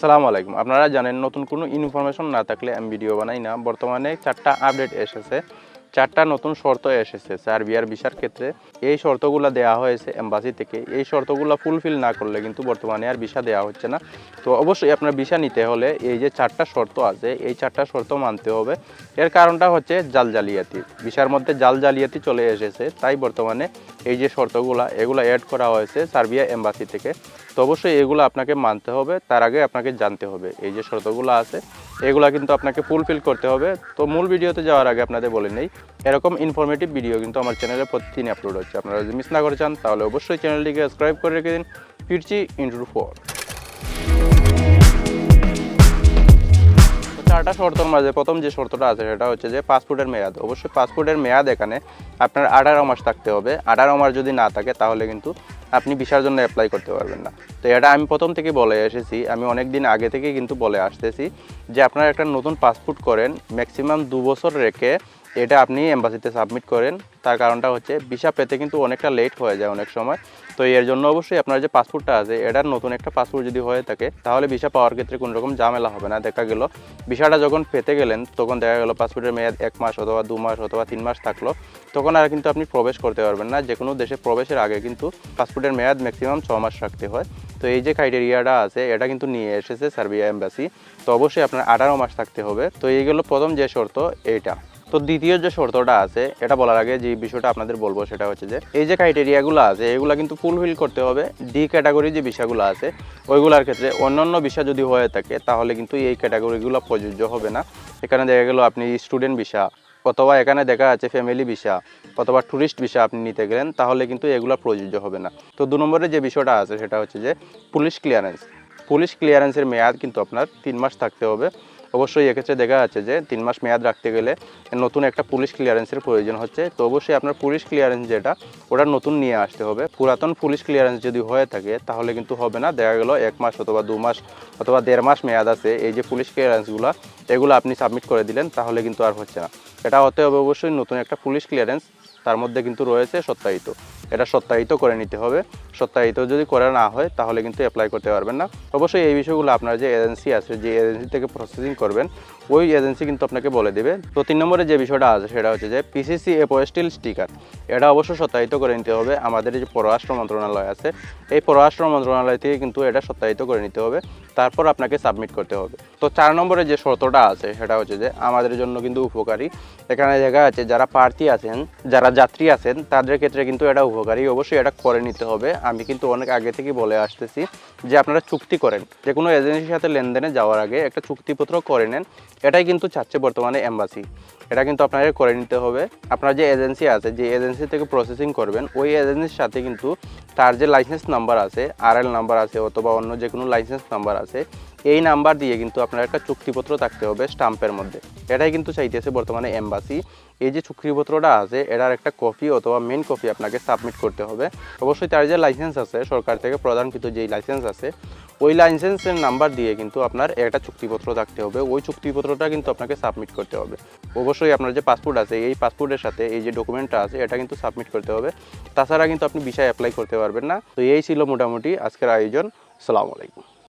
আসসালামু আলাইকুম। আপনারা জানেন নতুন কোনো ইনফরমেশন না থাকলে আমি ভিডিও বানাই না। বর্তমানে 4টা আপডেট এসেছে, 4টা নতুন শর্ত এসেছে সার্বিয়ার ভিসার ক্ষেত্রে। এই শর্তগুলো দেওয়া হয়েছে এম্বাসি থেকে। এই শর্তগুলো ফুলফিল না করলে কিন্তু বর্তমানে আর ভিসা দেওয়া হচ্ছে না। তো অবশ্যই আপনার ভিসা নিতে হলে এই যে 4টা শর্ত আছে, এই 4টা শর্ত মানতে হবে। এর কারণটা হচ্ছে জাল জালিয়াতি। ভিসার মধ্যে জাল জালিয়াতি চলে এসেছে, তাই বর্তমানে এই যে শর্তগুলো এগুলো অ্যাড করা হয়েছে সার্বিয়া এম্বাসি থেকে। তো অবশ্যই এগুলো আপনাকে মানতে হবে, তার আগে আপনাকে জানতে হবে এই যে শর্তগুলো আছে এগুলো কিন্তু আপনাকে ফুলফিল করতে হবে। তো মূল ভিডিওতে যাওয়ার আগে আপনাদের বলে নেই, এরকম ইনফরমেটিভ ভিডিও কিন্তু আমার চ্যানেলে প্রতিদিন আপলোড হচ্ছে। আপনারা যদি মিস না করে চান তাহলে অবশ্যই চ্যানেলটিকে সাবস্ক্রাইব করে রেখে দিন। ফিরছি ইন্টু 4। 4টা শর্তের মাঝে প্রথম যে শর্তটা আছে সেটা হচ্ছে যে পাসপোর্টের মেয়াদ। অবশ্যই পাসপোর্টের মেয়াদ এখানে আপনার 18 মাস থাকতে হবে। 18 মাস যদি না থাকে তাহলে কিন্তু আপনি ভিসার জন্য অ্যাপ্লাই করতে পারবেন না। তো এটা আমি প্রথম থেকে বলে এসেছি, আমি অনেক দিন আগে থেকে কিন্তু বলে আসতেছি যে আপনারা একটা নতুন পাসপোর্ট করেন, ম্যাক্সিমাম 2 বছর রেখে এটা আপনি এম্বাসিতে সাবমিট করেন। তার কারণটা হচ্ছে ভিসা পেতে কিন্তু অনেকটা লেট হয়ে যায় অনেক সময়। তো এর জন্য অবশ্যই আপনার যে পাসপোর্টটা আছে এটার নতুন একটা পাসপোর্ট যদি হয়ে থাকে তাহলে ভিসা পাওয়ার ক্ষেত্রে কোনো রকম ঝামেলা হবে না। দেখা গেল ভিসাটা যখন পেতে গেলেন তখন দেখা গেল পাসপোর্টের মেয়াদ 1 মাস অথবা 2 মাস অথবা 3 মাস থাকলো, তখন আর কিন্তু আপনি প্রবেশ করতে পারবেন না। যে কোনো দেশে প্রবেশের আগে কিন্তু পাসপোর্টের মেয়াদ ম্যাক্সিমাম 6 মাস রাখতে হয়। তো এই যে ক্রাইটেরিয়াটা আছে এটা কিন্তু নিয়ে এসেছে সার্বিয়া এম্বাসি। তো অবশ্যই আপনার 18 মাস থাকতে হবে। তো এইগুলো প্রথম যে শর্ত এইটা। তো দ্বিতীয় যে শর্তটা আছে এটা বলার আগে যে বিষয়টা আপনাদের বলবো সেটা হচ্ছে যে এই যে ক্রাইটেরিয়াগুলো আছে এগুলো কিন্তু ফুলফিল করতে হবে। ডি ক্যাটাগরি যে ভিসাগুলো আছে ওইগুলোর ক্ষেত্রে অন্যান্য ভিসা যদি হয়ে থাকে তাহলে কিন্তু এই ক্যাটাগরিগুলো প্রযোজ্য হবে না। এখানে দেখা গেল আপনি স্টুডেন্ট ভিসা অথবা এখানে দেখা যাচ্ছে ফ্যামিলি ভিসা অথবা ট্যুরিস্ট ভিসা আপনি নিতে গেলেন তাহলে কিন্তু এগুলো প্রযোজ্য হবে না। তো 2 নম্বরে যে বিষয়টা আছে সেটা হচ্ছে যে পুলিশ ক্লিয়ারেন্স। পুলিশ ক্লিয়ারেন্সের মেয়াদ কিন্তু আপনার 3 মাস থাকতে হবে। অবশ্যই এক্ষেত্রে দেখা যাচ্ছে যে 3 মাস মেয়াদ রাখতে গেলে নতুন একটা পুলিশ ক্লিয়ারেন্সের প্রয়োজন হচ্ছে। তো অবশ্যই আপনার পুলিশ ক্লিয়ারেন্স যেটা ওটা নতুন নিয়ে আসতে হবে। পুরাতন পুলিশ ক্লিয়ারেন্স যদি হয়ে থাকে তাহলে কিন্তু হবে না। দেখা গেল 1 মাস অথবা 2 মাস অথবা 1.5 মাস মেয়াদ আছে এই যে পুলিশ ক্লিয়ারেন্সগুলো এগুলো আপনি সাবমিট করে দিলেন তাহলে কিন্তু আর হচ্ছে না। এটা হতে হবে অবশ্যই নতুন একটা পুলিশ ক্লিয়ারেন্স, তার মধ্যে কিন্তু রয়েছে সত্যায়িত। এটা সত্যায়িত করে নিতে হবে। সত্যায়িত যদি করে না হয় তাহলে কিন্তু অ্যাপ্লাই করতে পারবেন না। অবশ্যই এই বিষয়গুলো আপনার যে এজেন্সি আছে যে এজেন্সি থেকে প্রসেসিং করবেন ওই এজেন্সি কিন্তু আপনাকে বলে দেবে। তো 3 নম্বরে যে বিষয়টা আছে সেটা হচ্ছে যে পিসিসি অ্যাপোস্টিল স্টিকার। এটা অবশ্যই সত্যায়িত করে নিতে হবে। আমাদের যে পররাষ্ট্র মন্ত্রণালয় আছে এই পররাষ্ট্র মন্ত্রণালয় থেকে কিন্তু এটা সত্যায়িত করে নিতে হবে, তারপর আপনাকে সাবমিট করতে হবে। তো 4 নম্বরে যে শর্তটা আছে সেটা হচ্ছে যে আমাদের জন্য কিন্তু উপকারী। এখানে দেখা যাচ্ছে যারা প্রার্থী আছেন যারা যাত্রী আছেন তাদের ক্ষেত্রে কিন্তু এটা উপকারী। অবশ্যই এটা করে নিতে হবে। আমি কিন্তু অনেক আগে থেকে বলে আসতেছি যে আপনারা চুক্তি করেন, যে কোনো এজেন্সির সাথে লেনদেনে যাওয়ার আগে একটা চুক্তিপত্র করে নেন। এটাই কিন্তু চাচ্ছে বর্তমানে এম্বাসি। এটা কিন্তু আপনাদের করে নিতে হবে। আপনার যে এজেন্সি আছে যে এজেন্সি থেকে প্রসেসিং করবেন ওই এজেন্সির সাথে কিন্তু তার যে লাইসেন্স নাম্বার আছে আরএল নাম্বার আছে অথবা অন্য যে কোনো লাইসেন্স নাম্বার আছে এই নাম্বার দিয়ে কিন্তু আপনার একটা চুক্তিপত্র থাকতে হবে স্টাম্পের মধ্যে। এটাই কিন্তু চাইতেছে বর্তমানে এম্বাসি। এই যে চুক্তিপত্রটা আছে এটার একটা কপি অথবা মেন কপি আপনাকে সাবমিট করতে হবে। অবশ্যই তার যে লাইসেন্স আছে সরকার থেকে প্রদানকৃত যেই লাইসেন্স আছে ওই লাইসেন্সের নাম্বার দিয়ে কিন্তু আপনার একটা চুক্তিপত্র থাকতে হবে। ওই চুক্তিপত্রটা কিন্তু আপনাকে সাবমিট করতে হবে। অবশ্যই আপনার যে পাসপোর্ট আছে এই পাসপোর্টের সাথে এই যে ডকুমেন্টটা আছে এটা কিন্তু সাবমিট করতে হবে, তাছাড়া কিন্তু আপনি ভিসা অ্যাপ্লাই করতে পারবেন না। তো এই ছিল মোটামুটি আজকের আয়োজন। আসসালামু আলাইকুম।